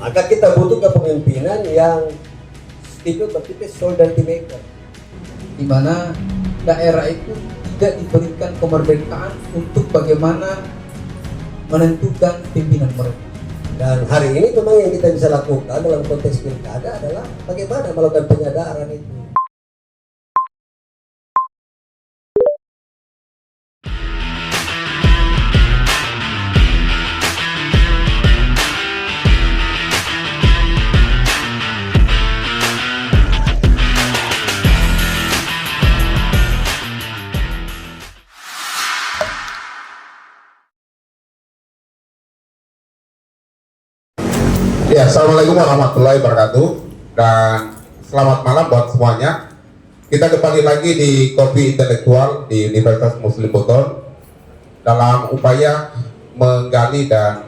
Maka kita butuh kepemimpinan yang itu bertipe solidarity maker, di mana daerah itu tidak diberikan kemerdekaan untuk bagaimana menentukan pimpinan mereka. Dan hari ini memang yang kita bisa lakukan dalam konteks pilkada adalah bagaimana melakukan penyadaran itu. Ya, assalamualaikum warahmatullahi wabarakatuh dan selamat malam buat semuanya. Kita kembali lagi di Kopi Intelektual di Universitas Muslim Buton dalam upaya menggali dan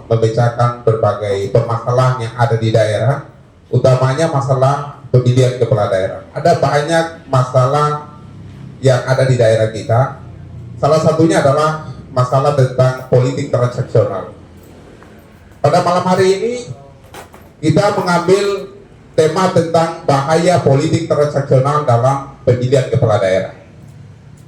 memecahkan berbagai permasalahan yang ada di daerah, utamanya masalah pemilihan kepala daerah. Ada banyak masalah yang ada di daerah kita. Salah satunya adalah masalah tentang politik transaksional. Pada malam hari ini kita mengambil tema tentang bahaya politik transaksional dalam pemilihan kepala daerah.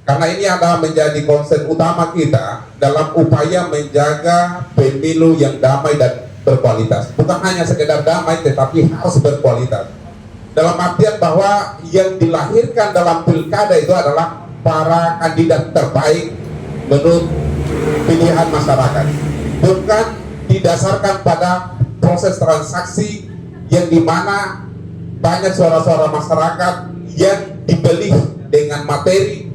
Karena ini adalah menjadi concern utama kita dalam upaya menjaga pemilu yang damai dan berkualitas. Bukan hanya sekedar damai tetapi harus berkualitas. Dalam artian bahwa yang dilahirkan dalam pilkada itu adalah para kandidat terbaik menurut pilihan masyarakat. Bukan didasarkan pada proses transaksi yang dimana banyak suara-suara masyarakat yang dibeli dengan materi,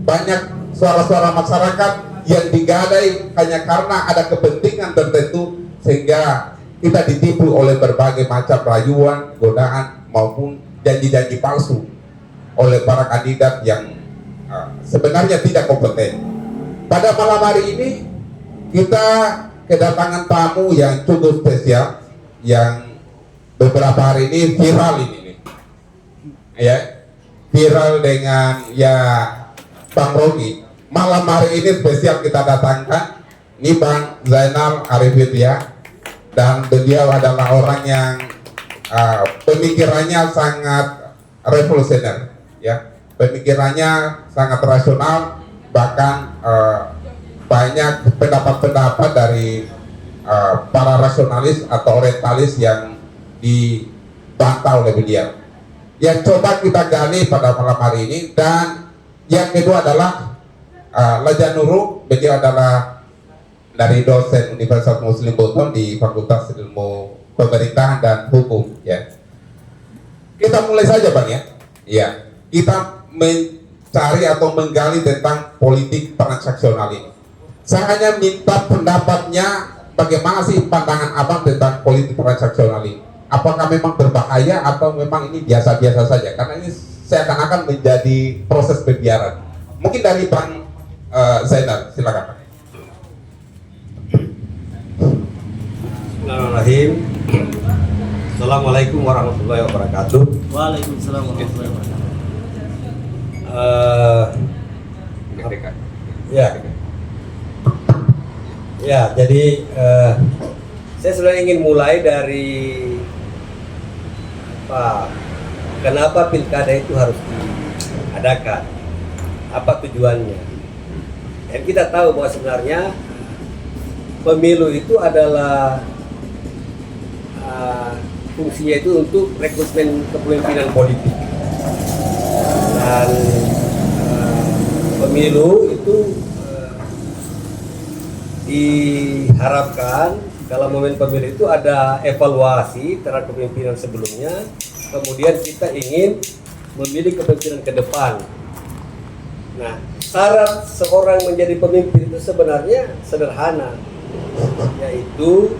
banyak suara-suara masyarakat yang digadai hanya karena ada kepentingan tertentu, sehingga kita ditipu oleh berbagai macam rayuan, godaan maupun janji-janji palsu oleh para kandidat yang sebenarnya tidak kompeten. Pada malam hari ini kita kedatangan tamu yang cukup spesial yang beberapa hari ini viral ini ya, viral dengan ya Bang Rogi. Malam hari ini spesial kita datangkan ini Bang Zainal Arifin ya, dan beliau adalah orang yang pemikirannya sangat revolusioner ya, pemikirannya sangat rasional, bahkan banyak pendapat-pendapat dari para rasionalis atau orientalis yang dibantah oleh beliau. Yang coba kita gali pada malam hari ini. Dan yang kedua adalah Laja Nurul. Beliau adalah dari dosen Universitas Muslim Buton di Fakultas Ilmu Pemerintahan dan Hukum ya. Kita mulai saja Bang ya. Iya, kita mencari atau menggali tentang politik transaksional ini. Saya hanya minta pendapatnya, bagaimana sih pandangan Abang tentang politik transaksional ini? Apakah memang berbahaya atau memang ini biasa-biasa saja? Karena ini seakan-akan menjadi proses pembiaran. Mungkin dari Bang Zainal, silakan. Bismillahirrahmanirrahim. Assalamualaikum warahmatullahi wabarakatuh. Waalaikumsalam warahmatullahi wabarakatuh. Ya, jadi saya sebenarnya ingin mulai dari kenapa pilkada itu harus diadakan, apa tujuannya. Dan kita tahu bahwa sebenarnya pemilu itu adalah fungsinya itu untuk rekrutmen kepemimpinan politik. Dan pemilu itu diharapkan dalam momen pemilu itu ada evaluasi terhadap kepemimpinan sebelumnya, kemudian kita ingin memilih kepemimpinan ke depan. Nah, syarat seorang menjadi pemimpin itu sebenarnya sederhana, yaitu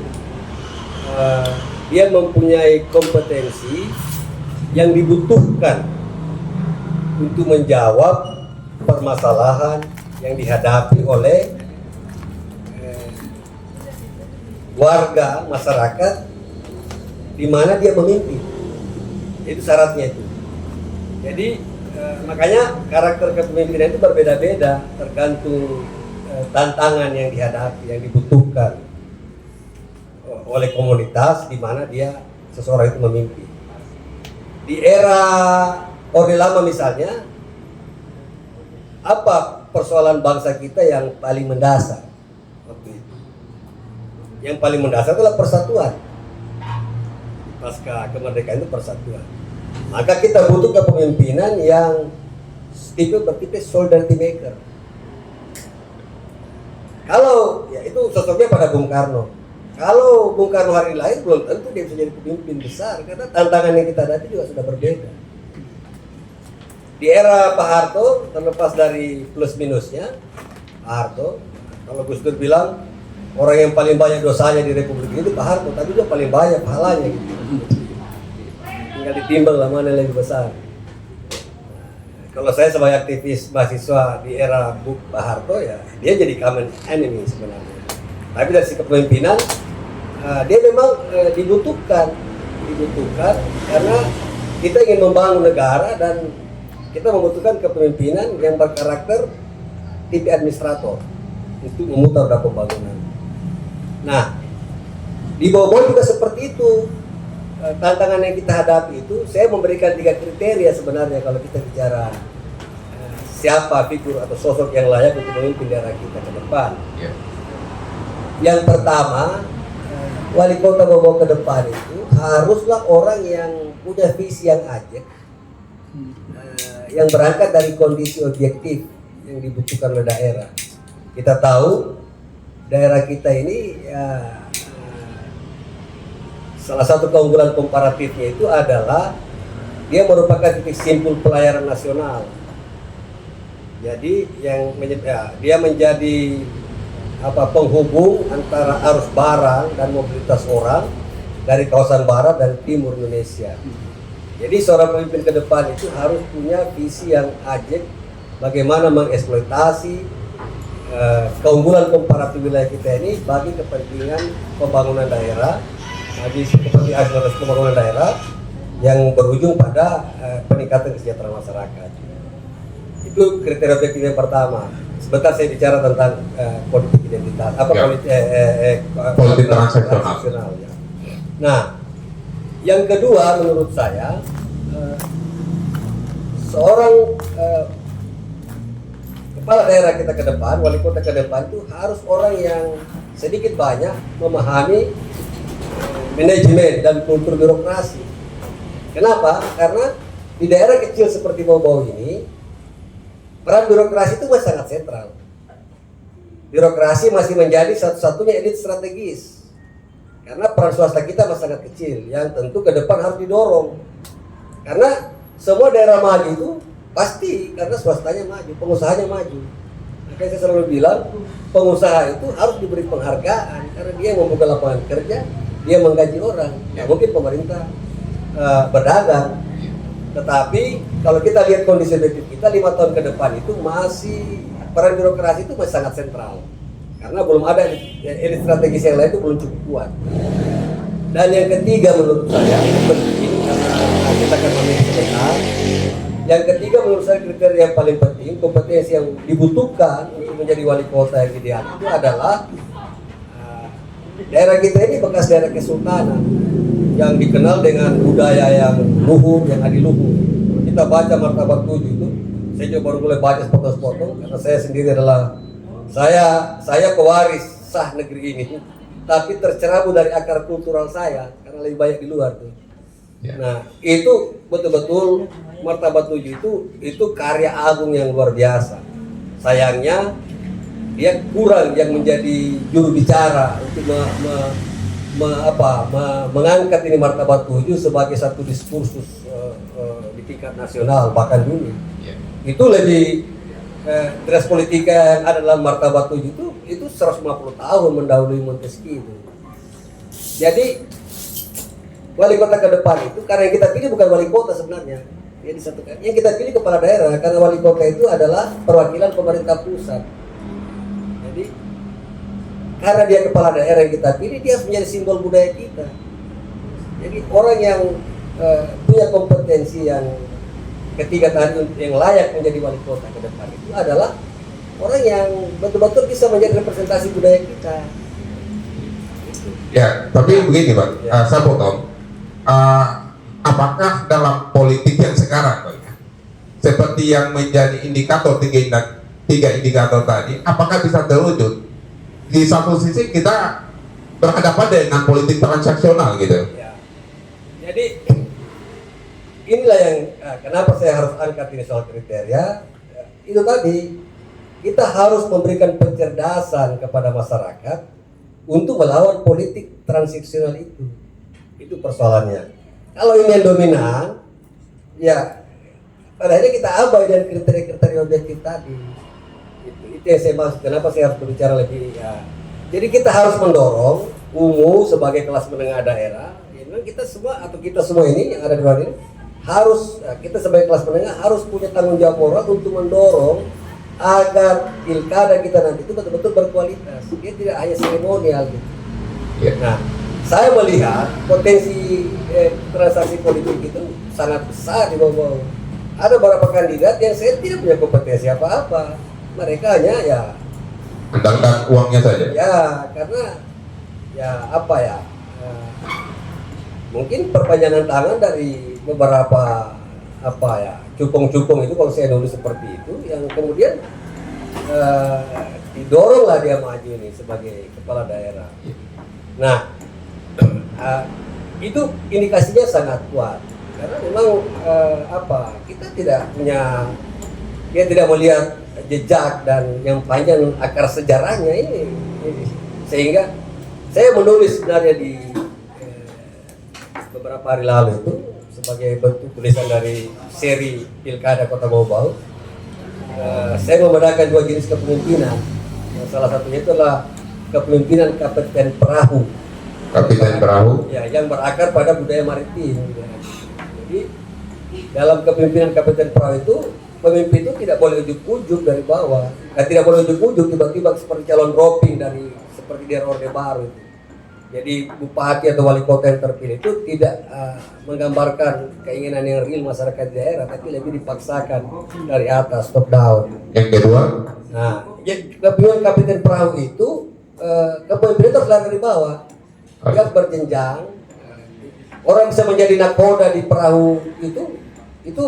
dia mempunyai kompetensi yang dibutuhkan untuk menjawab permasalahan yang dihadapi oleh warga masyarakat di mana dia memimpin. Itu syaratnya itu. Jadi makanya karakter kepemimpinan itu berbeda-beda tergantung tantangan yang dihadapi, yang dibutuhkan oleh komunitas di mana dia seseorang itu memimpin. Di era Orde Lama misalnya, apa persoalan bangsa kita yang paling mendasar waktu itu? Yang paling mendasar adalah persatuan. Pasca kemerdekaan itu persatuan. Maka kita butuh kepemimpinan yang bertipe solidarity maker. Kalau ya itu sosoknya pada Bung Karno. Kalau Bung Karno hari lahir belum tentu dia bisa jadi pemimpin besar karena tantangan yang kita hadapi juga sudah berbeda. Di era Pak Harto, terlepas dari plus minusnya, Pak Harto, kalau Gus Dur bilang orang yang paling banyak dosanya di Republik ini itu Pak Harto, tapi juga paling banyak pahalanya gitu. Tinggal ditimbang lah mana yang lebih besar. Kalau saya sebagai aktivis mahasiswa di era Pak Harto ya dia jadi common enemy sebenarnya. Tapi dari sisi kepemimpinan dia memang dibutuhkan karena kita ingin membangun negara dan kita membutuhkan kepemimpinan yang berkarakter tipe administrator untuk memutar roda pembangunan. Nah, di bawah juga seperti itu. Tantangan yang kita hadapi itu, saya memberikan 3 kriteria sebenarnya kalau kita bicara siapa figur atau sosok yang layak untuk memimpin daerah kita ke depan. Ya. Yang pertama, wali kota Bogor ke depan itu haruslah orang yang punya visi yang ajak, yang berangkat dari kondisi objektif yang dibutuhkan oleh daerah. Kita tahu daerah kita ini salah satu keunggulan komparatifnya itu adalah dia merupakan titik simpul pelayaran nasional. Jadi dia menjadi penghubung antara arus barang dan mobilitas orang dari kawasan barat dan timur Indonesia. Jadi seorang pemimpin ke depan itu harus punya visi yang ajak bagaimana mengeksploitasi keunggulan komparatif wilayah kita ini bagi kepentingan pembangunan daerah, bagi kepentingan akselerasi pembangunan daerah yang berujung pada peningkatan kesejahteraan masyarakat. Itu kriteria objektif yang pertama. Sebentar saya bicara tentang politik identitas, politik transaksional. Ya. Nah, yang kedua menurut saya seorang kepala daerah kita ke depan, wali kota ke depan itu harus orang yang sedikit banyak memahami manajemen dan kultur birokrasi. Kenapa? Karena di daerah kecil seperti Bau-Bau ini peran birokrasi itu masih sangat sentral. Birokrasi masih menjadi satu-satunya elit strategis. Karena peran swasta kita masih sangat kecil, yang tentu ke depan harus didorong. Karena semua daerah maju itu pasti karena swastanya maju, pengusahanya maju. Makanya saya selalu bilang, pengusaha itu harus diberi penghargaan karena dia yang membuka lapangan kerja, dia menggaji orang. Nah, mungkin pemerintah berdagang. Tetapi kalau kita lihat kondisi objektif kita 5 tahun ke depan itu masih peran birokrasi itu masih sangat sentral karena belum ada elit strategis yang lain itu belum cukup kuat. Dan yang ketiga menurut saya ini penting karena kita akan memilih sebentar. Yang ketiga menurut saya kriteria yang paling penting, kompetensi yang dibutuhkan untuk menjadi wali kota yang ideal itu adalah daerah kita ini bekas daerah kesultanan yang dikenal dengan budaya yang luhur, yang adiluhur. Kita baca Martabat 7 itu, saya juga baru mulai baca sepotong-sepotong karena saya sendiri adalah saya pewaris sah negeri ini, tapi tercerabut dari akar kultural saya karena lebih banyak di luar tuh. Ya. Nah, itu betul-betul Martabat 7 itu karya agung yang luar biasa. Sayangnya dia kurang yang menjadi juru bicara untuk mengangkat ini Martabat 7 sebagai satu diskursus di tingkat nasional bahkan dunia. Yeah. Itu lebih teras politika yang ada dalam Martabat 7 itu 150 tahun mendahului Montesquieu itu. Jadi wali kota ke depan itu karena yang kita pilih bukan wali kota sebenarnya. Jadi yang kita pilih kepala daerah karena wali kota itu adalah perwakilan pemerintah pusat. Jadi karena dia kepala daerah yang kita pilih, dia menjadi simbol budaya kita. Jadi orang yang punya kompetensi yang ketiga tadi yang layak menjadi wali kota ke depan itu adalah orang yang betul-betul bisa menjadi representasi budaya kita. Itu. itu. Ya, tapi begini Pak, saya potong. Apakah dalam politik yang sekarang Pak, ya, seperti yang menjadi indikator tiga indikator tadi, apakah bisa terwujud? Di satu sisi kita berhadapan dengan politik transaksional gitu. Ya. Jadi inilah yang kenapa saya harus angkat ini soal kriteria. Itu tadi kita harus memberikan pencerdasan kepada masyarakat untuk melawan politik transaksional itu. Itu persoalannya. Kalau ini yang dominan, ya padahal kita abai dan kriteria-kriteria objektif tadi. Itu yang saya maksud. Kenapa saya harus berbicara lebih? Ya. Jadi kita harus mendorong UMU sebagai kelas menengah daerah. Ya, memang kita semua atau kita semua ini yang ada di luar ini harus, kita sebagai kelas menengah harus punya tanggung jawab moral untuk mendorong agar pilkada kita nanti itu betul-betul berkualitas. Dia tidak hanya seremonial gitu. Ya. Nah, saya melihat potensi transaksi politik itu sangat besar di bawah. Ada beberapa kandidat yang saya tidak punya kompetensi apa-apa. Mereka hanya ya Andalkan uangnya saja. ya karena ya apa ya mungkin perpanjangan tangan dari beberapa apa ya cukong-cukong itu, kalau saya dulu seperti itu, yang kemudian didoronglah dia maju nih sebagai kepala daerah. Nah itu indikasinya sangat kuat karena memang kita tidak punya, dia tidak melihat jejak dan yang panjang akar sejarahnya ini. Sehingga saya menulis sebenarnya di beberapa hari lalu itu sebagai bentuk tulisan dari seri Pilkada Kota Bau-Bau. Saya membedakan dua jenis kepemimpinan. Salah satunya itu adalah kepemimpinan kapten perahu. Kapten perahu. Ya, yang berakar pada budaya maritim. Jadi dalam kepemimpinan kapten perahu itu, pemimpin itu tidak boleh ujuk-ujuk dari bawah. Tidak boleh ujuk-ujuk tiba-tiba seperti calon roping dari seperti di Orde Baru itu. Jadi bupati atau wali kota yang terpilih itu tidak menggambarkan keinginan yang real masyarakat di daerah, tapi lebih dipaksakan dari atas, top down. Yang kedua, Nah, kepemimpinan kapten perahu itu kepemimpinan itu harus dari bawah. Dia harus berjenjang. Orang bisa menjadi nakoda di perahu itu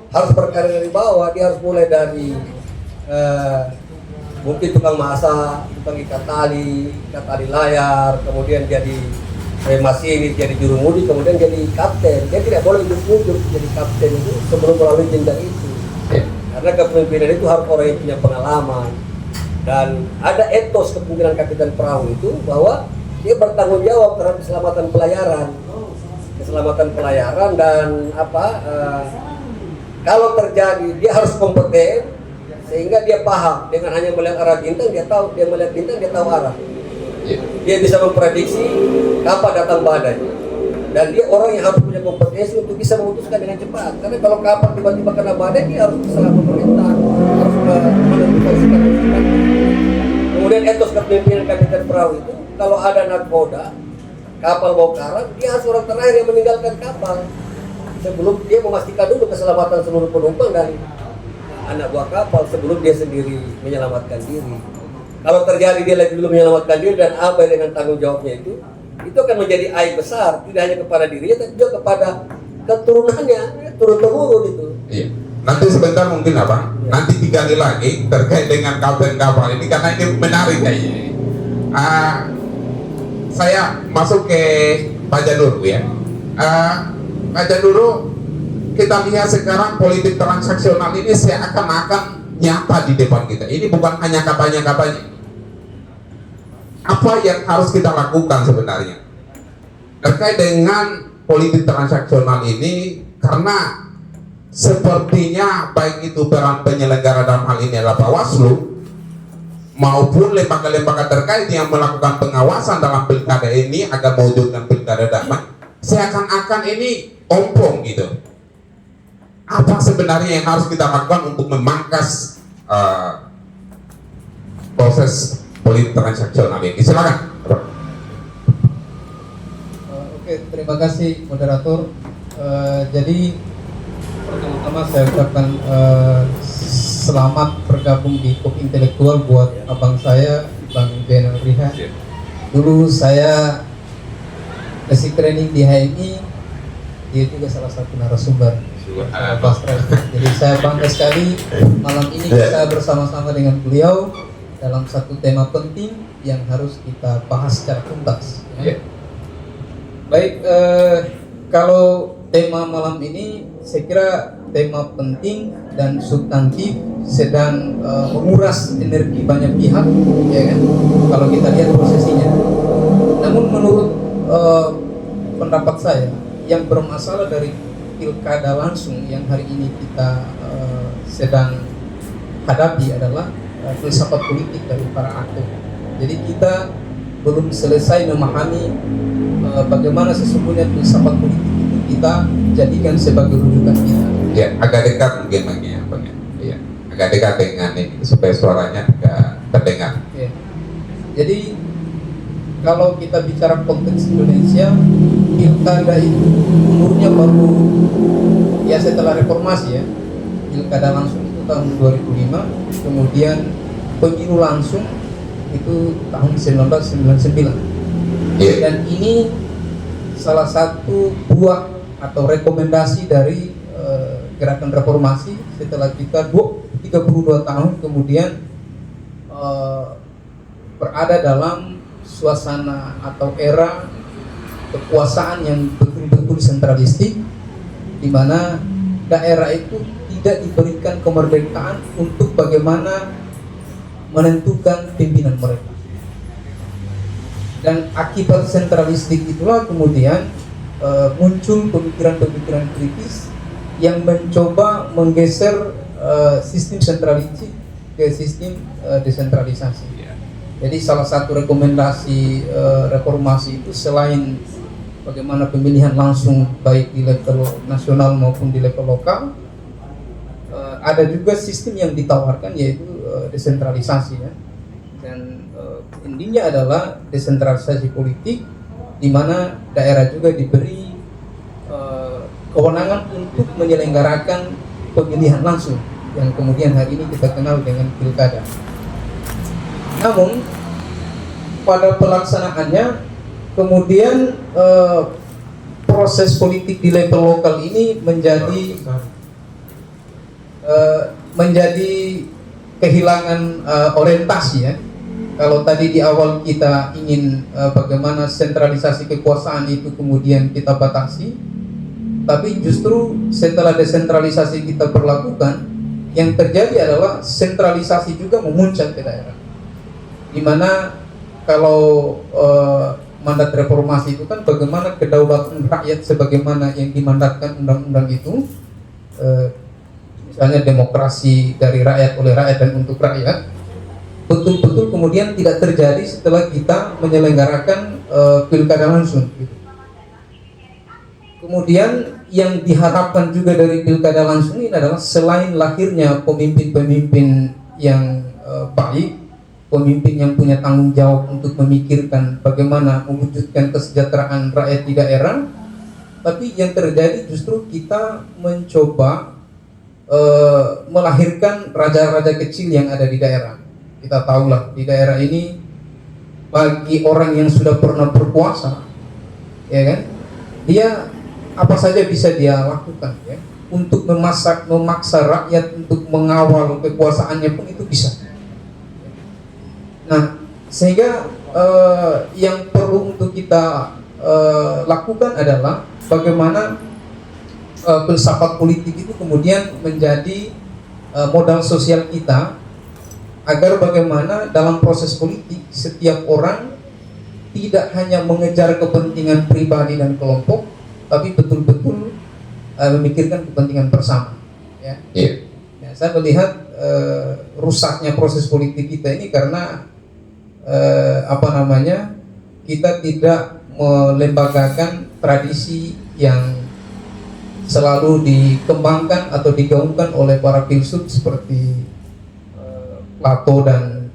harus berkarir dari bawah. Dia harus mulai dari mungkin tukang masak, tukang ikat tali layar, kemudian jadi masinis, jadi juru mudi, kemudian jadi kapten. Dia tidak boleh ujuk-ujuk jadi kapten itu sebelum melalui jenjang itu. Karena kepemimpinan itu harus orang yang punya pengalaman. Dan ada etos kepemimpinan kapten perahu itu bahwa dia bertanggung jawab terhadap keselamatan pelayaran dan kalau terjadi dia harus kompeten sehingga dia paham. Dengan hanya melihat arah bintang dia melihat bintang dia tahu arah. Dia bisa memprediksi kapan datang badai. Dan dia orang yang harus punya kompetensi untuk bisa memutuskan dengan cepat. Karena kalau kapal tiba-tiba kena badai, dia harus salah pemerintah, harus menentukan sikap. Kemudian etos kepemimpinan kapten perahu itu, kalau ada nakoda, kapal mau karam, dia harus orang terakhir yang meninggalkan kapal sebelum dia memastikan dulu keselamatan seluruh penumpang dan anak buah kapal sebelum dia sendiri menyelamatkan diri. Kalau terjadi dia lagi belum menyelamatkan diri dan abai dengan tanggung jawabnya itu akan menjadi aib besar, tidak hanya kepada dirinya tapi juga kepada keturunannya, turun-temurun itu. iya. Nanti sebentar mungkin Abang, nanti digali lagi terkait dengan kapal ini karena ini menarik kayaknya. Saya masuk ke Pak Januru ya. Pak Januru, kita lihat sekarang politik transaksional ini seakan-akan nyata di depan kita. Ini bukan hanya katanya-katanya. Apa yang harus kita lakukan sebenarnya terkait dengan politik transaksional ini? Karena sepertinya baik itu peran penyelenggara dalam hal ini adalah Bawaslu maupun lembaga-lembaga terkait yang melakukan pengawasan dalam pilkada ini agar mewujudkan pilkada damai, seakan-akan ini ompong gitu. Apa sebenarnya yang harus kita lakukan untuk memangkas proses politik transaksional ini? Silakan. Oke, terima kasih moderator. Jadi pertama-tama saya ucapkan selamat bergabung di Kopi Intelektual buat abang saya, Bang Benal Riha. Dulu saya basic training di HMI, dia juga salah satu narasumber. Jadi saya bangga sekali malam ini kita bersama-sama dengan beliau dalam satu tema penting yang harus kita bahas secara tuntas. Baik, kalau tema malam ini saya kira tema penting dan substantif, sedang menguras energi banyak pihak, ya kan? Kalau kita lihat prosesinya. Namun menurut pendapat saya, yang bermasalah dari pilkada langsung yang hari ini kita sedang hadapi adalah filsafat politik dari para aktor. Jadi kita belum selesai memahami bagaimana sesungguhnya filsafat politik itu kita jadikan sebagai rujukan kita. Ya, agak dekat mungkin Bang ya, Bang ya. Iya, agak dekat dengan ini supaya suaranya agak terdengar. Ya. Jadi kalau kita bicara konteks Indonesia, pilkada itu umurnya baru ya setelah reformasi ya. Pilkada langsung itu tahun 2005, kemudian pemilu langsung itu tahun 1999. Iya. Dan ini salah satu buah atau rekomendasi dari gerakan reformasi setelah kita 32 tahun kemudian berada dalam suasana atau era kekuasaan yang betul-betul sentralistik, di mana daerah itu tidak diberikan kemerdekaan untuk bagaimana menentukan pimpinan mereka. Dan akibat sentralistik itulah kemudian muncul pemikiran-pemikiran kritis yang mencoba menggeser sistem sentralistik ke sistem desentralisasi. Jadi salah satu rekomendasi reformasi itu selain bagaimana pemilihan langsung baik di level nasional maupun di level lokal, ada juga sistem yang ditawarkan yaitu desentralisasi ya. Dan intinya adalah desentralisasi politik di mana daerah juga diberi kewenangan untuk menyelenggarakan pemilihan langsung yang kemudian hari ini kita kenal dengan pilkada. Namun pada pelaksanaannya kemudian proses politik di level lokal ini menjadi kehilangan orientasi ya. Kalau tadi di awal kita ingin bagaimana sentralisasi kekuasaan itu kemudian kita batasi, tapi justru setelah desentralisasi kita berlakukan, yang terjadi adalah sentralisasi juga memuncak ke daerah. Dimana kalau mandat reformasi itu kan bagaimana kedaulatan rakyat sebagaimana yang dimandatkan undang-undang itu, misalnya demokrasi dari rakyat oleh rakyat dan untuk rakyat, betul-betul kemudian tidak terjadi setelah kita menyelenggarakan pilkada langsung. Kemudian yang diharapkan juga dari pilkada langsung ini adalah selain lahirnya pemimpin-pemimpin yang baik, pemimpin yang punya tanggung jawab untuk memikirkan bagaimana mewujudkan kesejahteraan rakyat di daerah, tapi yang terjadi justru kita mencoba melahirkan raja-raja kecil yang ada di daerah. Kita tahulah di daerah ini bagi orang yang sudah pernah berkuasa, ya kan, dia apa saja bisa dia lakukan ya untuk memaksa rakyat untuk mengawal kekuasaannya pun itu bisa. Nah, sehingga yang perlu untuk kita lakukan adalah bagaimana filsafat politik itu kemudian menjadi modal sosial kita, agar bagaimana dalam proses politik setiap orang tidak hanya mengejar kepentingan pribadi dan kelompok, tapi betul-betul memikirkan kepentingan bersama. Ya. Iya. Ya, saya melihat rusaknya proses politik kita ini karena kita tidak melembagakan tradisi yang selalu dikembangkan atau digaungkan oleh para filsuf seperti Plato dan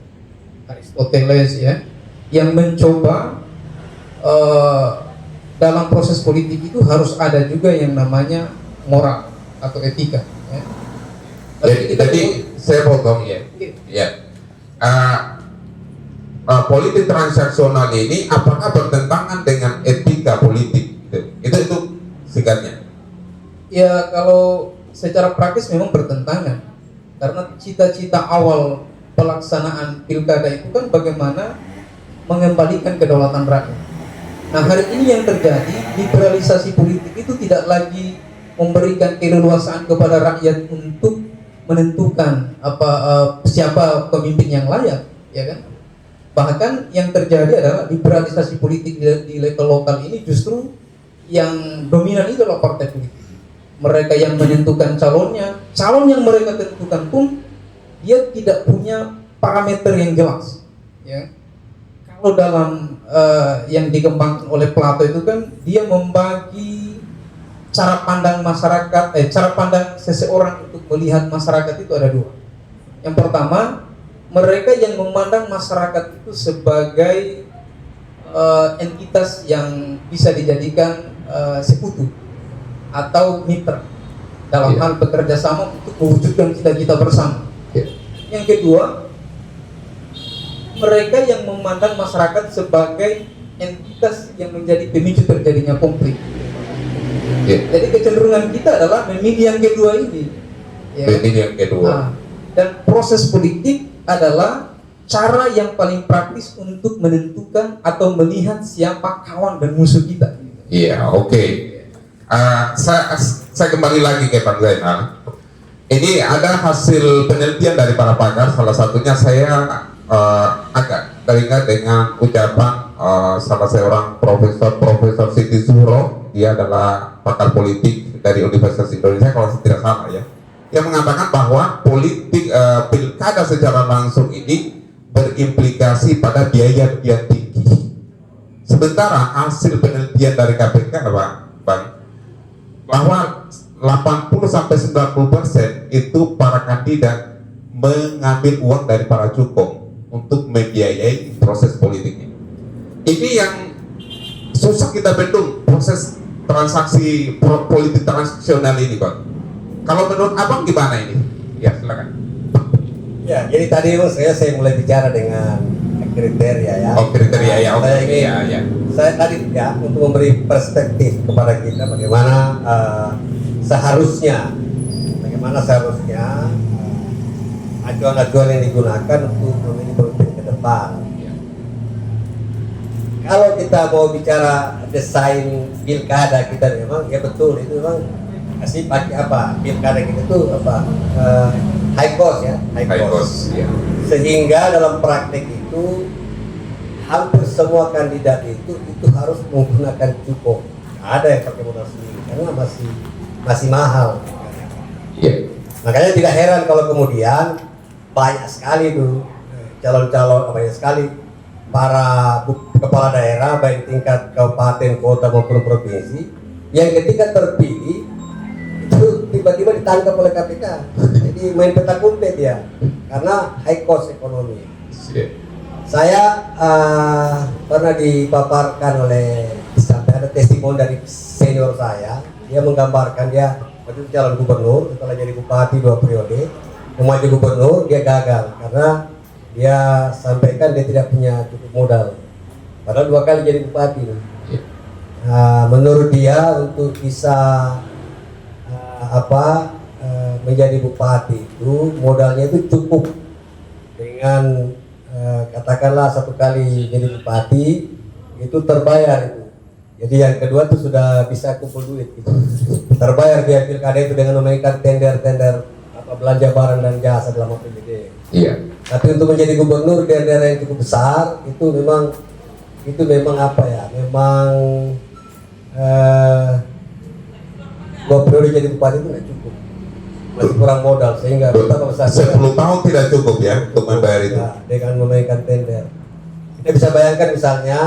Aristoteles ya, yang mencoba dalam proses politik itu harus ada juga yang namanya moral atau etika ya. Jadi saya potong ya. Ya. Politik transaksional ini apakah bertentangan dengan etika politik? Ya kalau secara praktis memang bertentangan, karena cita-cita awal pelaksanaan pilkada itu kan bagaimana mengembalikan kedaulatan rakyat. Nah hari ini yang terjadi, liberalisasi politik itu tidak lagi memberikan keleluasaan kepada rakyat untuk menentukan siapa pemimpin yang layak, ya kan? Bahkan yang terjadi adalah liberalisasi politik di level lokal ini justru yang dominan itu adalah partai politik. Mereka yang menentukan calonnya, calon yang mereka tentukan pun dia tidak punya parameter yang jelas, ya. Kalau dalam yang dikembangkan oleh Plato itu kan dia membagi cara pandang masyarakat, cara pandang seseorang untuk melihat masyarakat itu ada dua. Yang pertama, mereka yang memandang masyarakat itu sebagai entitas yang bisa dijadikan sekutu atau mitra dalam hal bekerja sama untuk mewujudkan cita-cita bersama. Yang kedua, mereka yang memandang masyarakat sebagai entitas yang menjadi pemicu terjadinya konflik. Jadi kecenderungan kita adalah memilih yang kedua ini. Ya. Memilih yang kedua. Nah, dan proses politik adalah cara yang paling praktis untuk menentukan atau melihat siapa kawan dan musuh kita. Iya, oke. Saya kembali lagi ke Bang Zainal. Ini ada hasil penelitian dari para pakar. Salah satunya saya agak teringat dengan ucapan salah seorang Profesor Siti Zuhro. Dia adalah pakar politik dari Universitas Indonesia kalau tidak salah ya. Yang mengatakan bahwa politik pilkada secara langsung ini berimplikasi pada biaya yang tinggi. Sementara hasil penelitian dari KPK Bang, bahwa 80-90% itu para kandidat mengambil uang dari para cukong untuk membiayai proses politiknya. Ini yang susah kita bendung, proses transaksi politik transaksional ini, Bang. Kalau menurut Abang gimana ini? Ya, silakan. Ya, jadi tadi saya mulai bicara dengan kriteria ya. Oh, kriteria ya. Oke. Saya tadi ya untuk memberi perspektif kepada kita bagaimana seharusnya acuan-acuan yang digunakan untuk memilih pemimpin ke depan. Kalau kita mau bicara desain pilkada kita memang ya betul itu memang kasih pakai apa pilkada kita itu apa high cost ya high cost. Ya. Sehingga dalam praktek itu hampir semua kandidat itu harus menggunakan cukup. Ada yang pakai modal sendiri karena masih mahal. Yeah. Makanya tidak heran kalau kemudian banyak sekali tuh calon-calon banyak sekali para kepala daerah baik tingkat kabupaten, kota maupun provinsi yang ketika terpilih itu tiba-tiba ditangkap oleh KPK. Jadi main petak umpet ya karena high cost ekonomi. Yeah. Saya pernah dipaparkan oleh sampai ada testimoni dari senior saya. Dia menggambarkan dia waktu itu calon gubernur, setelah jadi bupati 2 periode, mau maju gubernur dia gagal karena dia sampaikan dia tidak punya cukup modal. Padahal 2 kali jadi bupati. Menurut dia untuk bisa menjadi bupati itu modalnya itu cukup dengan katakanlah 1 kali jadi bupati itu terbayar itu. Jadi yang kedua tuh sudah bisa kumpul duit gitu. Terbayar dia pilkada itu dengan memainkan tender belanja barang dan jasa dalam APBD. Iya. Tapi untuk menjadi gubernur di daerah yang cukup besar itu memang apa ya? Memang 2 periode jadi bupati itu nggak cukup. Masih kurang modal sehingga betapa besar 10 tahun tidak cukup ya untuk membayar itu. Ya, dengan memainkan tender. Kita bisa bayangkan misalnya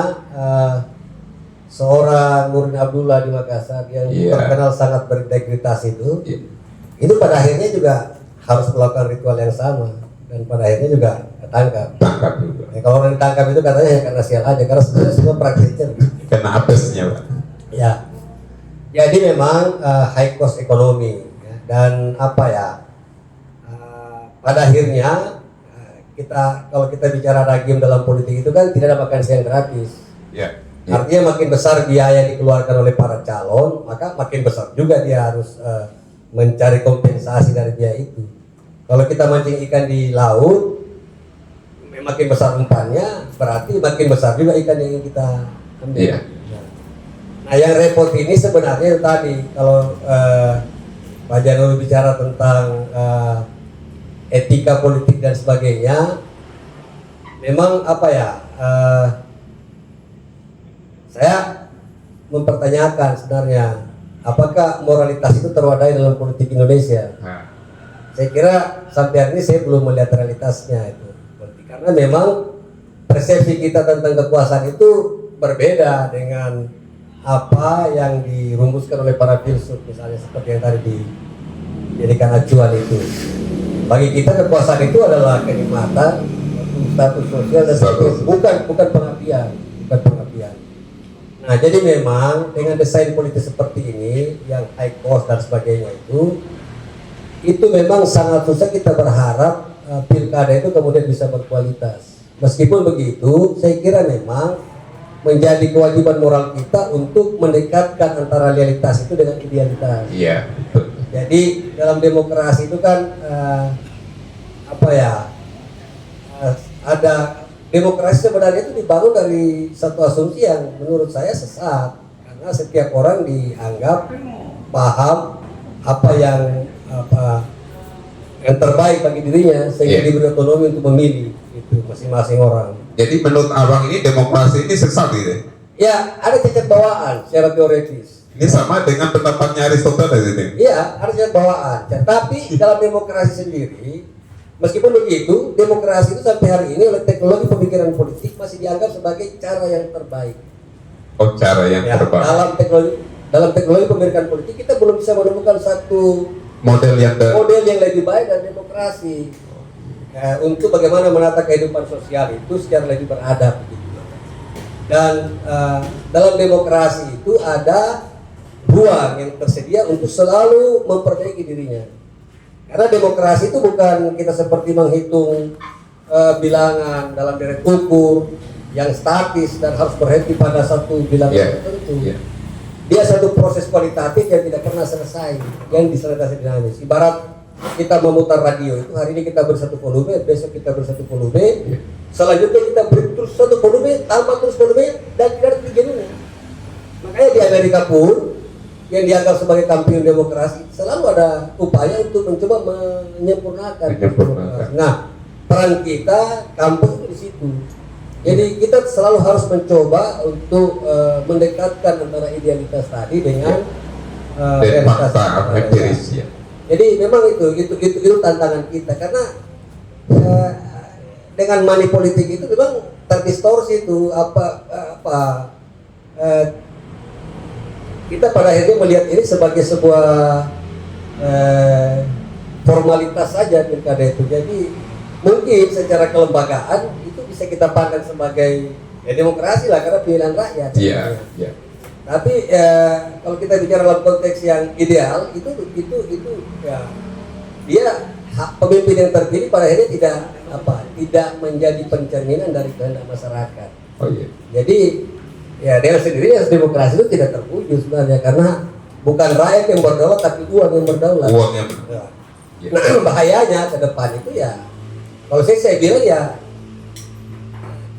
seorang Nurdin Abdullah di Makassar yang terkenal sangat berintegritas itu pada akhirnya juga harus melakukan ritual yang sama dan pada akhirnya juga ketangkap juga. Ya, kalau orang ditangkap itu katanya ya karena sial aja karena sebenarnya semua praktiknya Kena apesnya, Pak. Ya. Jadi memang high cost ekonomi ya, dan pada akhirnya kalau kita bicara ragim dalam politik itu kan tidak ada makan siang gratis. Ya. Artinya makin besar biaya yang dikeluarkan oleh para calon, maka makin besar juga dia harus mencari kompensasi dari biaya itu. Kalau kita mancing ikan di laut, makin besar umpannya, berarti makin besar juga ikan yang ingin kita ambil. Iya. Nah, yang repot ini sebenarnya itu tadi, kalau Pak Janul bicara tentang etika politik dan sebagainya, memang apa ya? Saya mempertanyakan sebenarnya apakah moralitas itu terwadai dalam politik Indonesia. Saya kira sampai hari ini saya belum melihat realitasnya itu. Karena memang persepsi kita tentang kekuasaan itu berbeda dengan apa yang dirumuskan oleh para filsuf, misalnya seperti yang tadi dijadikan acuan itu. Bagi kita kekuasaan itu adalah kenikmatan, status sosial dan bukan pengabdian. Nah, jadi memang dengan desain politik seperti ini yang high cost dan sebagainya itu memang sangat susah kita berharap pilkada itu kemudian bisa berkualitas. Meskipun begitu, saya kira memang menjadi kewajiban moral kita untuk mendekatkan antara realitas itu dengan idealitas. Iya. Jadi dalam demokrasi itu kan ada demokrasi sebenarnya itu dibangun dari satu asumsi yang menurut saya sesat, karena setiap orang dianggap paham apa yang terbaik bagi dirinya sehingga diberi otonomi untuk memilih itu masing-masing orang. Jadi menurut abang ini demokrasi ini sesat gitu? Ya, ada cacat bawaan secara teoritis. Ini sama dengan pendapatnya Aristoteles ini? Iya, ada cacat bawaan. Tapi dalam demokrasi sendiri, meskipun begitu, demokrasi itu sampai hari ini oleh teknologi pemikiran politik masih dianggap sebagai cara yang terbaik. Oh, cara yang terbaik. Dalam teknologi pemikiran politik kita belum bisa menemukan satu model yang lebih baik dan demokrasi untuk bagaimana menata kehidupan sosial itu secara lebih beradab. Dan dalam demokrasi itu ada ruang yang tersedia untuk selalu memperbaiki dirinya. Karena demokrasi itu bukan kita seperti menghitung bilangan dalam direct ukur yang statis dan harus berhenti pada satu bilangan tertentu. Dia satu proses kualitatif yang tidak pernah selesai, yang disertasi dinamis. Ibarat kita memutar radio itu, hari ini kita beri satu volume, besok kita beri satu volume, selanjutnya kita beri terus satu volume, tambah terus volume, dan tidak ada tujuannya. Makanya di Amerika pun yang dianggap sebagai kampion demokrasi selalu ada upaya untuk mencoba menyempurnakan. Nah, peran kita kampus itu di situ. Jadi kita selalu harus mencoba untuk mendekatkan antara idealitas tadi dengan realitas. Jadi memang itu tantangan kita, karena dengan money politik itu memang terdistorsi itu kita pada akhirnya melihat ini sebagai sebuah formalitas saja pilkada itu. Jadi mungkin secara kelembagaan itu bisa kita pandang sebagai demokrasi lah, karena pilihan rakyat. Tapi kalau kita bicara dalam konteks yang ideal itu dia pemimpin yang terpilih pada akhirnya tidak menjadi pencerminan dari kehendak masyarakat. Jadi dengan sendirinya demokrasi itu tidak terwujud sebenarnya, karena bukan rakyat yang berdaulat tapi uang yang berdaulat. Nah, bahayanya ke depan itu kalau saya bilang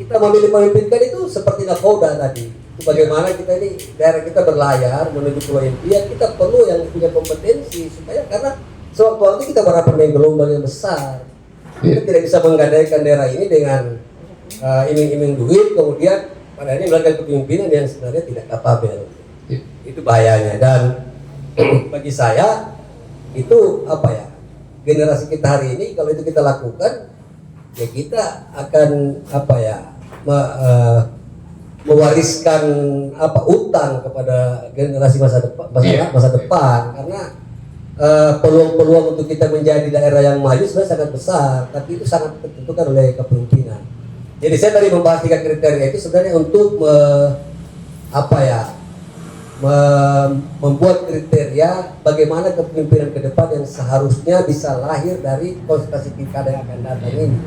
kita memilih pemimpin kan itu seperti nakoda tadi. Itu bagaimana kita ini daerah kita berlayar menuju pulau impian, kita perlu yang punya kompetensi supaya, karena sewaktu-waktu kita berhadapan dengan gelombang yang besar. Kita tidak bisa menggadaikan daerah ini dengan iming-iming duit, kemudian pada akhirnya melakukan kepemimpinan yang sebenarnya tidak kapabel. Itu bahayanya. Dan bagi saya itu generasi kita hari ini kalau itu kita lakukan, kita akan mewariskan utang kepada generasi masa depan, karena peluang-peluang untuk kita menjadi daerah yang maju sebenarnya sangat besar, tapi itu sangat ditentukan oleh kepemimpinan. Jadi saya tadi membahas 3 kriteria itu sebenarnya untuk membuat kriteria bagaimana kepemimpinan ke depan yang seharusnya bisa lahir dari konsultasi pilkada yang akan datang ini.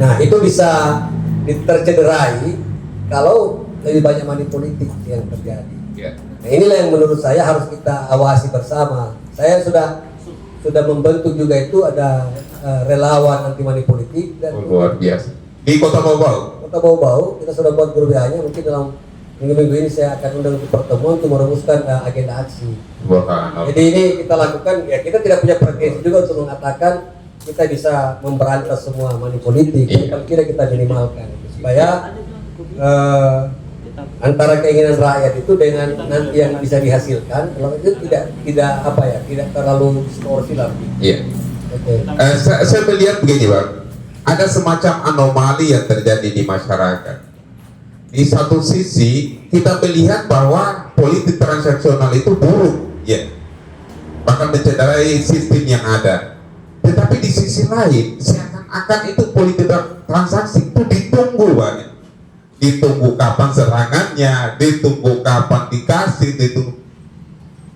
Nah, itu bisa tercederai kalau lebih banyak money politik yang terjadi. Ya. Nah, inilah yang menurut saya harus kita awasi bersama. Saya sudah membentuk juga itu ada relawan anti money politik dan Luar biasa. Di Kota Bau-Bau. Kota Bau-Bau kita sudah buat grup WA-nya, mungkin dalam minggu-minggu ini saya akan undang untuk pertemuan untuk merumuskan agenda aksi. Jadi ini kita lakukan, ya kita tidak punya pretensi juga untuk mengatakan kita bisa memberantas semua money politik. Iya. Paling tidak kita minimalkan supaya antara keinginan rakyat itu dengan nanti yang bisa dihasilkan, kalau itu tidak apa ya, tidak terlalu distorsi lah. Iya. Oke. Saya melihat begini Bang, ada semacam anomali yang terjadi di masyarakat. Di satu sisi kita melihat bahwa politik transaksional itu buruk, ya, bahkan mencederai sistem yang ada. Tetapi di sisi lain, seakan-akan itu politik transaksi itu ditunggu banget. Ditunggu kapan serangannya, ditunggu kapan dikasih, ditunggu.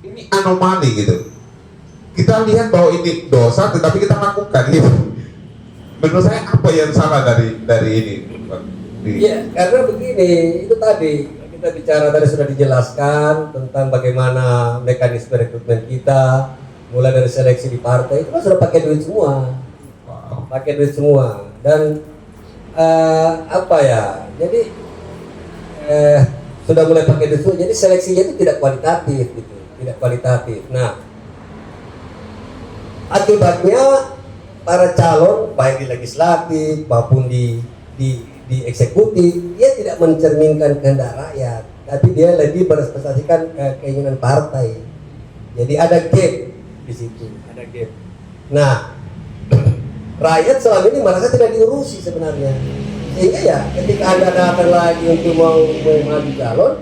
Ini anomali gitu. Kita lihat bahwa ini dosa, tetapi kita lakukan gitu. Menurut saya apa yang salah dari ini? Iya, karena begini, itu tadi kita bicara tadi sudah dijelaskan tentang bagaimana mekanisme rekrutmen kita, mulai dari seleksi di partai itu kan sudah pakai duit semua, pakai duit semua, dan apa ya? Jadi sudah mulai pakai duit semua, jadi seleksinya itu tidak kualitatif, gitu, tidak kualitatif. Nah, akibatnya para calon baik di legislatif maupun di eksekutif, dia tidak mencerminkan kehendak rakyat, tapi dia lebih merepresentasikan keinginan partai. Jadi ada gap di situ, ada gap. Nah, rakyat selama ini merasa tidak diurusi sebenarnya, sehingga ya ketika Anda datang lagi untuk mau maju calon,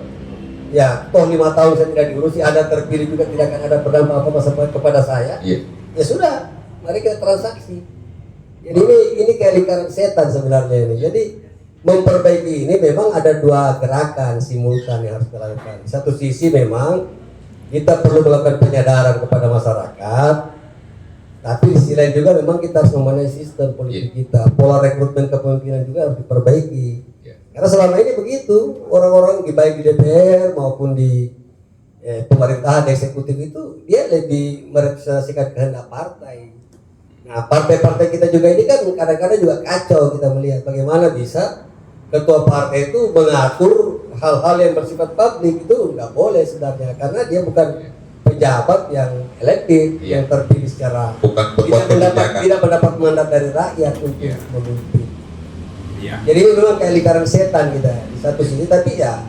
ya toh 5 tahun saya tidak diurusi, Anda terpilih juga tidak akan ada berdampak apa-apa kepada saya. Ya sudah, mari kita transaksi. Jadi ini kayak lingkaran setan sebenarnya ini. Jadi memperbaiki ini memang ada dua gerakan simultan yang harus kita lakukan. Di satu sisi memang kita perlu melakukan penyadaran kepada masyarakat, tapi di sisi lain juga memang kita harus membenahi sistem politik kita. Pola rekrutmen kepemimpinan juga harus diperbaiki. Karena selama ini begitu, orang-orang baik di DPR maupun di pemerintahan eksekutif itu dia lebih merepresentasikan kehendak partai. Nah, partai-partai kita juga ini kan kadang-kadang juga kacau, kita melihat bagaimana bisa ketua partai itu mengatur hal-hal yang bersifat publik, itu nggak boleh sebenarnya, karena dia bukan pejabat yang elektif, yang terpilih secara tidak mendapat mandat dari rakyat untuk memimpin. Jadi ini memang kayak lingkaran setan kita di satu sisi, tapi ya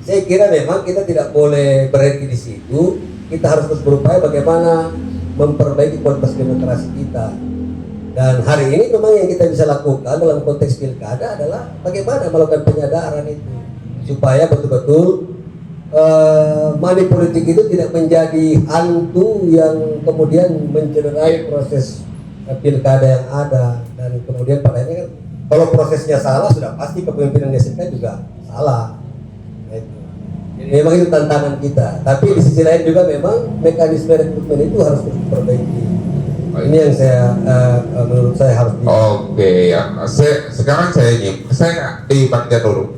saya kira memang kita tidak boleh berhenti di situ. Kita harus terus berupaya bagaimana memperbaiki kualitas demokrasi kita. Dan hari ini memang yang kita bisa lakukan dalam konteks pilkada adalah bagaimana melakukan penyadaran itu supaya betul-betul money politik itu tidak menjadi hantu yang kemudian mencederai proses pilkada yang ada. Dan kemudian pada ini kan kalau prosesnya salah sudah pasti kepemimpinan SMK juga salah. Nah, itu. Jadi memang itu tantangan kita. Tapi di sisi lain juga memang mekanisme rekrutmen itu harus diperbaiki. Ini yang saya menurut saya harus Oke, ya. Sekarang saya di bagian dulu.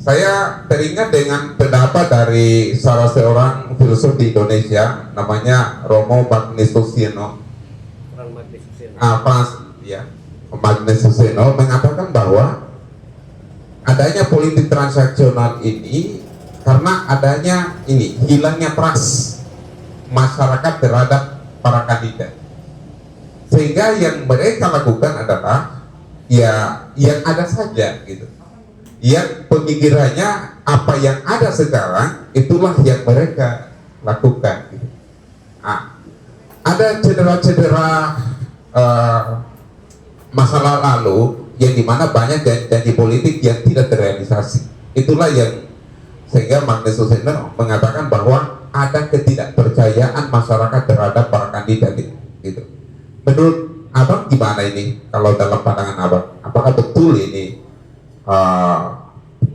Saya teringat dengan pendapat dari salah seorang filsuf di Indonesia, namanya Romo Magnus Suseno. Magnus Suseno mengatakan bahwa adanya politik transaksional ini karena adanya hilangnya trust masyarakat terhadap para kandidat, sehingga yang mereka lakukan adalah ya yang ada saja gitu, yang pemikirannya apa yang ada sekarang itulah yang mereka lakukan gitu. Ada cedera-cedera masalah lalu yang dimana banyak janji politik yang tidak terrealisasi. Itulah yang sehingga Magnus Suseno mengatakan bahwa ada ketidakpercayaan masyarakat terhadap para kandidat gitu. Menurut Abang gimana ini kalau dalam pandangan Abang? Apakah betul ini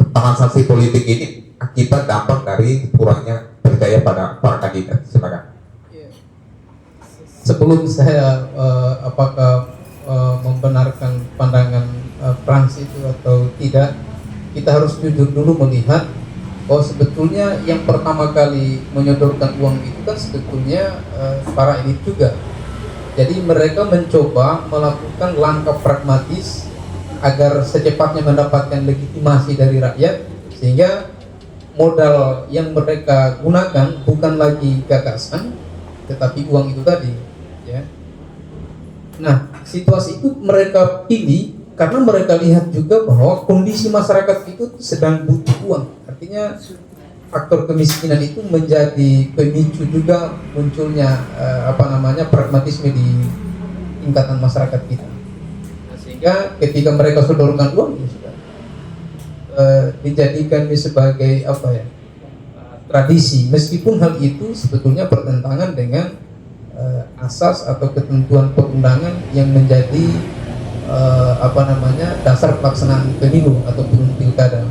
transaksi politik ini akibat dampak dari kurangnya percaya pada para kandidat? Silakan. Sebelum saya apakah membenarkan pandangan Frans itu atau tidak, kita harus jujur dulu melihat Oh, sebetulnya yang pertama kali menyodorkan uang itu kan sebetulnya para elit juga. Jadi mereka mencoba melakukan langkah pragmatis agar secepatnya mendapatkan legitimasi dari rakyat, sehingga modal yang mereka gunakan bukan lagi gagasan tetapi uang itu tadi, ya. Nah, situasi itu mereka pilih karena mereka lihat juga bahwa kondisi masyarakat itu sedang butuh uang. Artinya faktor kemiskinan itu menjadi pemicu juga munculnya pragmatisme di tingkatan masyarakat kita. Nah, sehingga ketika mereka sodorkan uang, ya sudah dijadikan sebagai tradisi, meskipun hal itu sebetulnya bertentangan dengan asas atau ketentuan perundangan yang menjadi dasar pelaksanaan pemilu ataupun pilkada.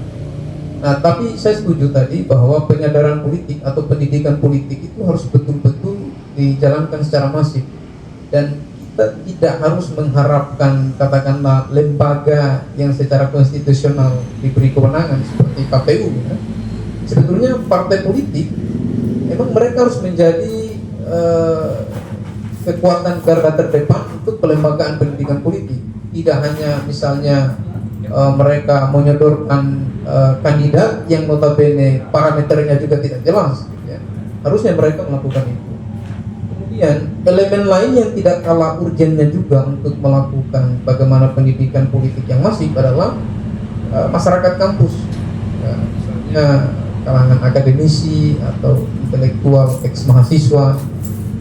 Nah, tapi saya setuju tadi bahwa penyadaran politik atau pendidikan politik itu harus betul-betul dijalankan secara masif, dan kita tidak harus mengharapkan katakanlah lembaga yang secara konstitusional diberi kewenangan seperti KPU, ya. Sebetulnya partai politik memang mereka harus menjadi kekuatan garda terdepan untuk pelembagaan pendidikan politik. Tidak hanya misalnya mereka menyodorkan kandidat yang notabene parameternya juga tidak jelas, ya. Harusnya mereka melakukan itu. Kemudian elemen lain yang tidak kalah urgennya juga untuk melakukan bagaimana pendidikan politik yang masif adalah masyarakat kampus, ya. Misalnya kalangan akademisi atau intelektual ex mahasiswa.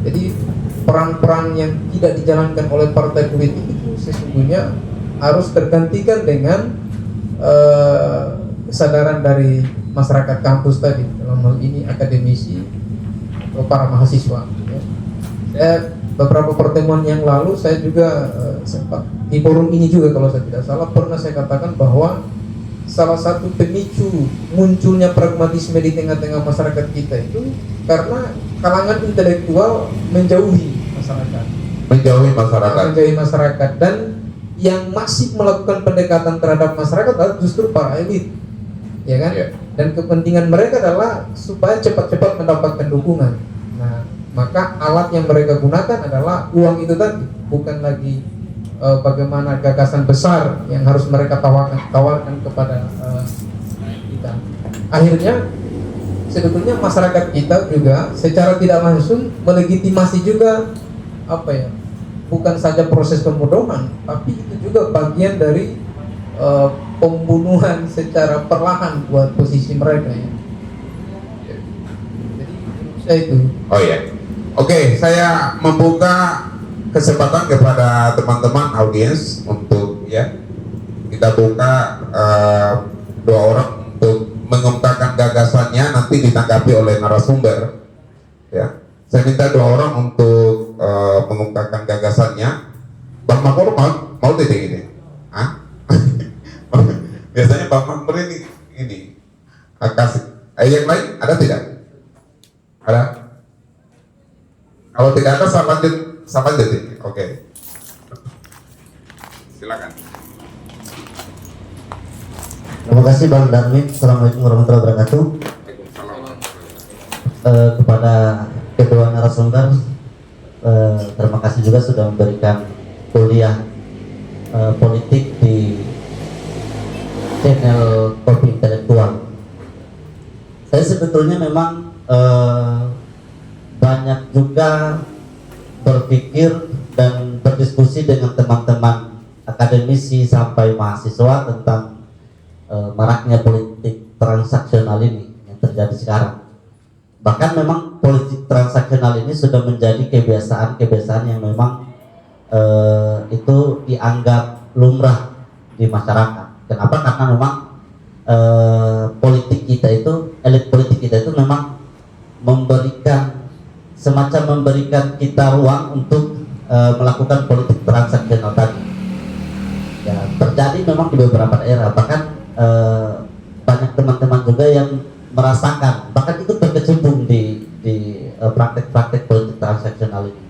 Jadi peran-peran yang tidak dijalankan oleh partai politik itu sesungguhnya harus tergantikan dengan kesadaran dari masyarakat kampus tadi, dalam hal ini akademisi atau para mahasiswa, ya. Saya beberapa pertemuan yang lalu saya juga sempat di forum ini juga kalau saya tidak salah pernah saya katakan bahwa salah satu pemicu munculnya pragmatisme di tengah-tengah masyarakat kita itu karena kalangan intelektual menjauhi masyarakat dan yang masih melakukan pendekatan terhadap masyarakat adalah justru para elit, ya kan? Yeah. Dan kepentingan mereka adalah supaya cepat-cepat mendapatkan dukungan. Nah, maka alat yang mereka gunakan adalah uang itu tadi, bukan lagi bagaimana gagasan besar yang harus mereka tawarkan kepada kita. Akhirnya sebetulnya masyarakat kita juga secara tidak langsung melegitimasi juga bukan saja proses pembodohan, tapi itu juga bagian dari pembunuhan secara perlahan buat posisi mereka, ya. Jadi saya itu. Oh iya. Oke, saya membuka kesempatan kepada teman-teman audiens untuk kita buka 2 orang untuk mengungkapkan gagasannya, nanti ditanggapi oleh narasumber, ya. Saya minta 2 orang untuk mengungkapkan gagasannya. Bang Makmur mau tidak ini? Biasanya Bang Makmur ini kasih. Yang lain ada tidak? Ada? Kalau tidak ada saya lanjut ini. Oke. Silakan. Terima kasih Bang Darmin. Assalamualaikum warahmatullahi wabarakatuh. Kepada kedua narasumber, terima kasih juga sudah memberikan kuliah politik di channel Kopi Intelektual. Saya sebetulnya memang banyak juga berpikir dan berdiskusi dengan teman-teman akademisi sampai mahasiswa tentang maraknya politik transaksional ini yang terjadi sekarang. Bahkan memang politik transaksional ini sudah menjadi kebiasaan yang memang itu dianggap lumrah di masyarakat. Kenapa? Karena memang elit politik kita itu memang memberikan kita ruang untuk melakukan politik transaksional tadi. Ya, terjadi memang di beberapa daerah, bahkan banyak teman-teman juga yang merasakan, bahkan itu berkecimpung di praktek-praktek politik transaksional ini.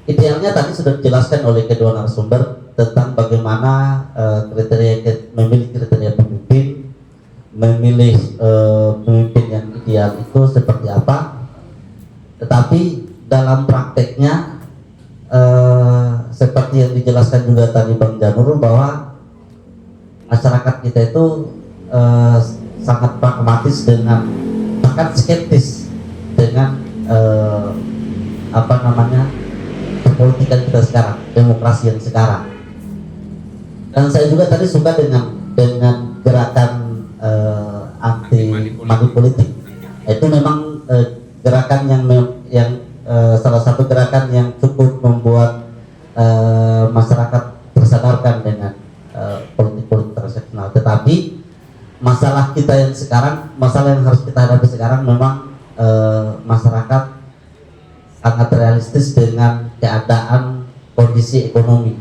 Idealnya tadi sudah dijelaskan oleh kedua narasumber tentang bagaimana memilih kriteria pemimpin, memilih pemimpin yang ideal itu seperti apa, tetapi dalam prakteknya seperti yang dijelaskan juga tadi Bang Janur, bahwa masyarakat kita itu sangat pragmatis dengan, bahkan skeptis dengan politikan kita sekarang, demokrasi yang sekarang. Dan saya juga tadi suka dengan gerakan anti money politik. Itu memang gerakan yang salah satu gerakan yang cukup membuat masyarakat tersadarkan dengan politik transaksional. Tetapi masalah kita yang sekarang, masalah yang harus kita hadapi sekarang, memang masyarakat sangat realistis dengan keadaan kondisi ekonomi.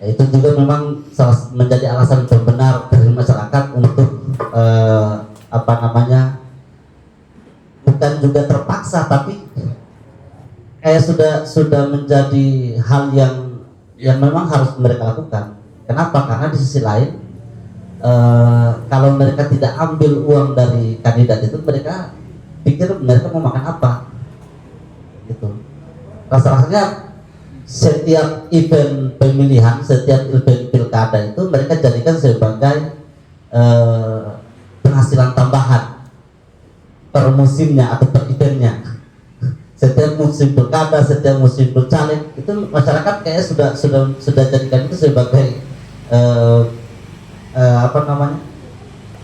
Itu juga memang menjadi alasan pembenar dari masyarakat untuk bukan juga terpaksa, tapi kayak sudah menjadi hal yang memang harus mereka lakukan. Kenapa? Karena di sisi lain kalau mereka tidak ambil uang dari kandidat itu, mereka pikir mereka mau makan apa, gitu. Rasa-rasanya setiap event pemilihan, setiap event pilkada itu mereka jadikan sebagai penghasilan tambahan per musimnya atau per eventnya. Setiap musim pilkada, setiap musim bercaleg, itu masyarakat kayak sudah jadikan itu sebagai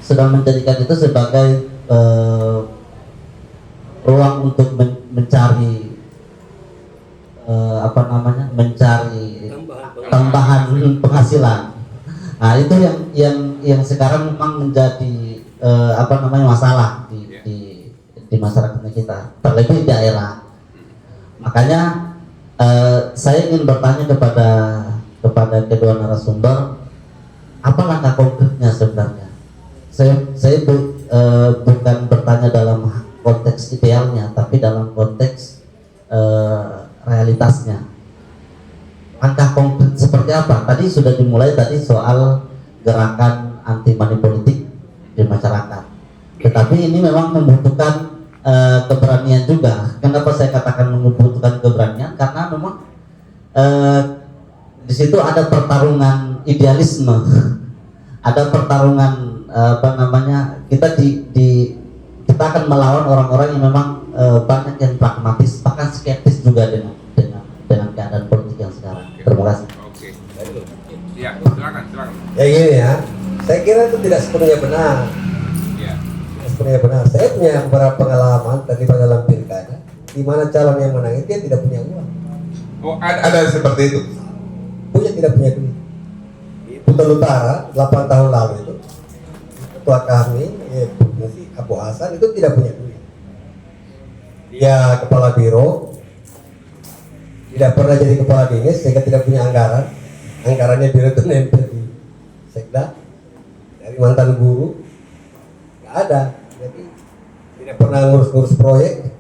sudah menjadikan itu sebagai ruang untuk mencari tambahan penghasilan. Nah, itu yang sekarang memang menjadi masalah di masyarakat kita, terlebih di daerah. Makanya saya ingin bertanya kepada kedua narasumber, apa langkah konkretnya sebenarnya? Saya bukan bertanya dalam konteks idealnya, tapi dalam konteks realitasnya. Langkah konkret seperti apa? Tadi sudah dimulai soal gerakan anti money politik di masyarakat. Tetapi ini memang membutuhkan keberanian juga. Kenapa saya katakan membutuhkan keberanian? Karena memang di situ ada pertarungan idealisme, ada pertarungan kita akan melawan orang-orang yang memang banyak yang pragmatis, bahkan skeptis juga dengan keadaan politik yang sekarang. Terima kasih. Oke. Ya, silakan. Ya gini ya, saya kira itu tidak sepenuhnya benar. Ya. Tidak sepenuhnya benar. Saya punya beberapa pengalaman terlibat dalam pilkada, di mana calon yang menang itu dia tidak punya uang. Oh, ada seperti itu. Tidak punya duit. Di Putar Utara 8 tahun lalu itu ketua kami, Provinsi Abu Hasan, itu tidak punya duit. Dia kepala biro, tidak pernah jadi kepala dinas, sehingga tidak punya anggaran. Anggarannya biro itu nempel di sekda, dari mantan guru, nggak ada. Jadi tidak pernah ngurus-ngurus proyek.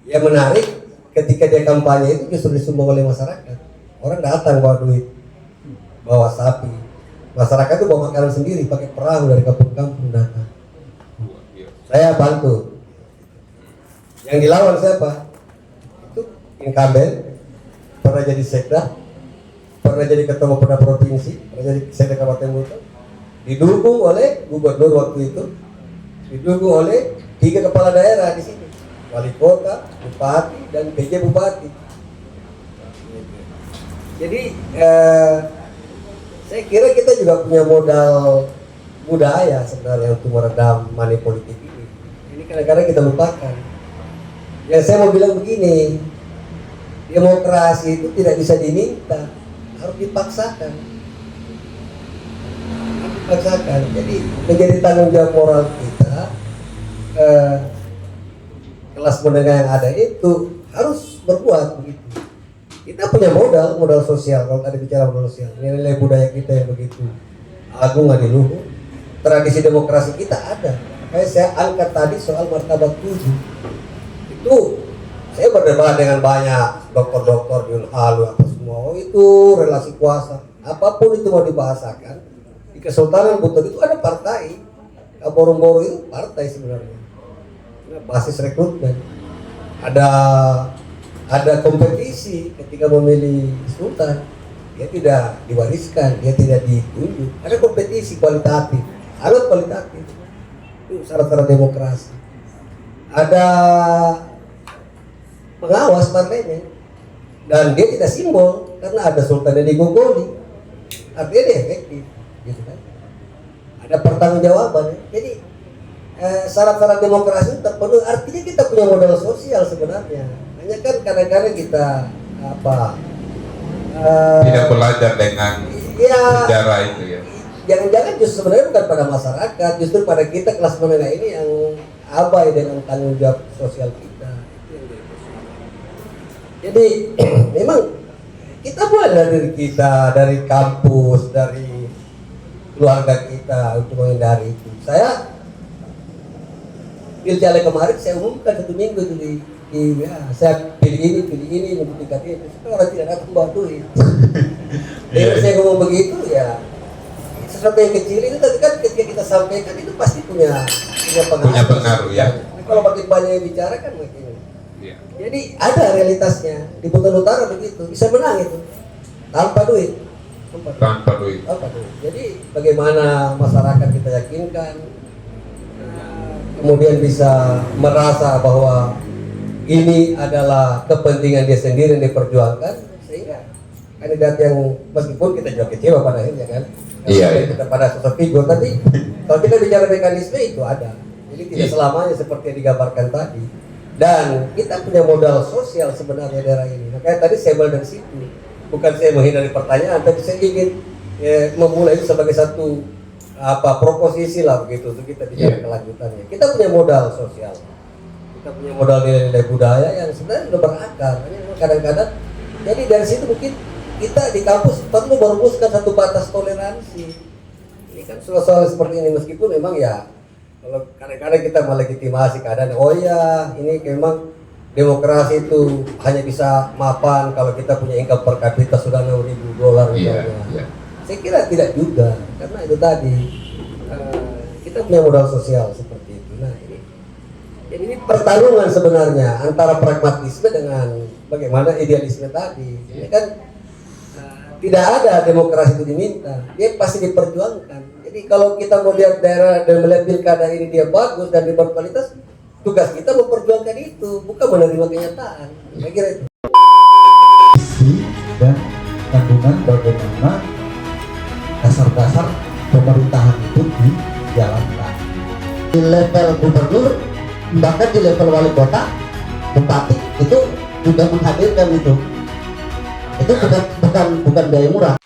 Yang menarik, ketika dia kampanye itu justru disumbang oleh masyarakat. Orang datang bawa duit, bawa sapi. Masyarakat itu bawa makanan sendiri, pakai perahu dari kampung-kampung datang. Saya bantu. Yang dilawan siapa? Itu incumbent, pernah jadi sekda, pernah jadi ketua Bapeda provinsi, pernah jadi sekda Kabupaten Buton, didukung oleh gubernur waktu itu, didukung oleh 3 kepala daerah di sini, wali kota, bupati, dan PJ bupati. Jadi saya kira kita juga punya modal budaya sebenarnya untuk meredam money politik ini. Ini kadang-kadang kita lupakan. Ya saya mau bilang begini, demokrasi itu tidak bisa diminta, harus dipaksakan. Jadi menjadi tanggung jawab moral kita, kelas menengah yang ada itu harus berbuat begitu. Kita punya modal sosial. Kalau tadi bicara modal sosial, nilai budaya kita yang begitu agung adiluhur, tradisi demokrasi kita ada. Makanya saya angkat tadi soal martabat 7. Itu saya berdebat dengan banyak dokter-dokter di Unhalu apa semua. Oh, itu relasi kuasa, apapun itu mau dibahasakan, Di Kesultanan Buton itu ada partai, Borong-Borong itu partai sebenarnya, nah, basis rekrutmen. Ada kompetisi ketika memilih sultan, dia tidak diwariskan, dia tidak ditunjuk. Ada kompetisi kualitatif, itu syarat-syarat demokrasi. Ada pengawas partainya, dan dia tidak simbol karena ada sultan yang digogoli, artinya dia efektif, gitu kan. Ada pertanggungjawaban. Jadi syarat-syarat demokrasi terpenuhi, artinya kita punya modal sosial sebenarnya. Hanya kan kadang-kadang kita tidak belajar dengan sejarah itu ya. Jangan-jangan justru sebenarnya bukan pada masyarakat, justru pada kita kelas menengah ini yang abai dengan tanggung jawab sosial kita. Jadi memang kita mulai dari diri kita, dari kampus, dari keluarga kita untuk menghindari itu. Saya pilkada kemarin saya umumkan 1 minggu itu saya pilih ini untuk tingkat itu. Orang tidak datang bawa duit. Jadi saya ngomong begitu ya, sesuatu yang kecil itu tadi kan ketika kita sampaikan itu pasti punya pengaruh ya. Nah, kalau makin banyak yang bicara kan makin. Iya. Jadi ada realitasnya di Buton Utara begitu, bisa menang itu tanpa duit. Jadi bagaimana masyarakat kita yakinkan, kemudian bisa merasa bahwa ini adalah kepentingan dia sendiri yang diperjuangkan, sehingga kandidat yang meskipun kita juga kecewa pada akhirnya kan, kita pada sosok figur, tapi kalau kita bicara mekanisme itu ada, jadi tidak selamanya seperti yang digambarkan tadi. Dan kita punya modal sosial sebenarnya daerah ini. Makanya tadi saya mulai dari situ, bukan saya menghindari pertanyaan, tapi saya ingin memulai itu sebagai satu proposisi lah begitu untuk kita bicara kelanjutannya. Kita punya modal sosial, kita punya modal nilai-nilai budaya yang sebenarnya sudah berakar. Kadang-kadang, jadi dari situ mungkin kita di kampus perlu merumuskan satu batas toleransi. Ini kan soal seperti ini, meskipun memang ya kalau kadang-kadang kita melegitimasi keadaan, oh ya ini memang demokrasi itu hanya bisa mapan kalau kita punya income per kapita sudah $6.000 misalnya. Saya kira tidak juga, karena itu tadi kita punya modal sosial seperti itu. Nah jadi ini pertarungan sebenarnya antara pragmatisme dengan bagaimana idealisme tadi. Ini kan tidak ada demokrasi itu diminta, dia pasti diperjuangkan. Jadi kalau kita mau lihat daerah dan melihat pilkada ini dia bagus dan berkualitas, tugas kita memperjuangkan itu, bukan menerima kenyataan. Saya kira itu. Dan kandungan bagaimana dasar-dasar pemerintahan itu dijalankan di level gubernur, bahkan di level wali kota, bupati itu juga menghadirkan itu bukan biaya murah.